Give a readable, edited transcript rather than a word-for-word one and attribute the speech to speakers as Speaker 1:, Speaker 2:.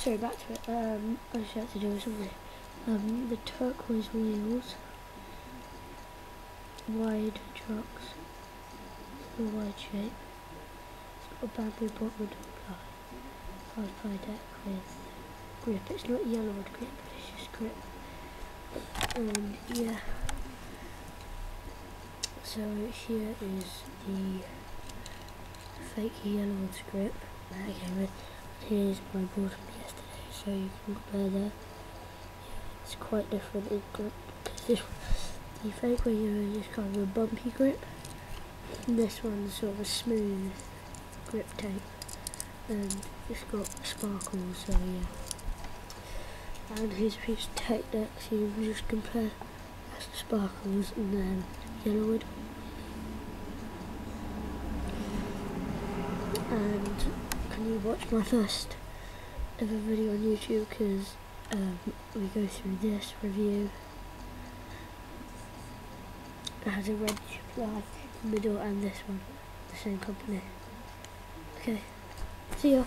Speaker 1: sorry, back to it. I just had to do something. The turquoise wheels, wide trucks, the wide shape. It's got a bamboo bottom ply, 5-ply deck with grip. It's not yellow wood grip, it's just grip. And yeah. So here is the fake yellow wood grip that I came with. Here's my board from yesterday, so you can compare there. It's quite different in grip, because the fake one is kind of a bumpy grip, and this one's sort of a smooth grip tape, and it's got sparkles, so yeah. And here's a piece of tape deck, so you can just compare that's the sparkles and then yellowwood. And can you watch my first ever video on YouTube, because we go through this review. It has a red supply in the middle and this one, the same company. Okay, see ya.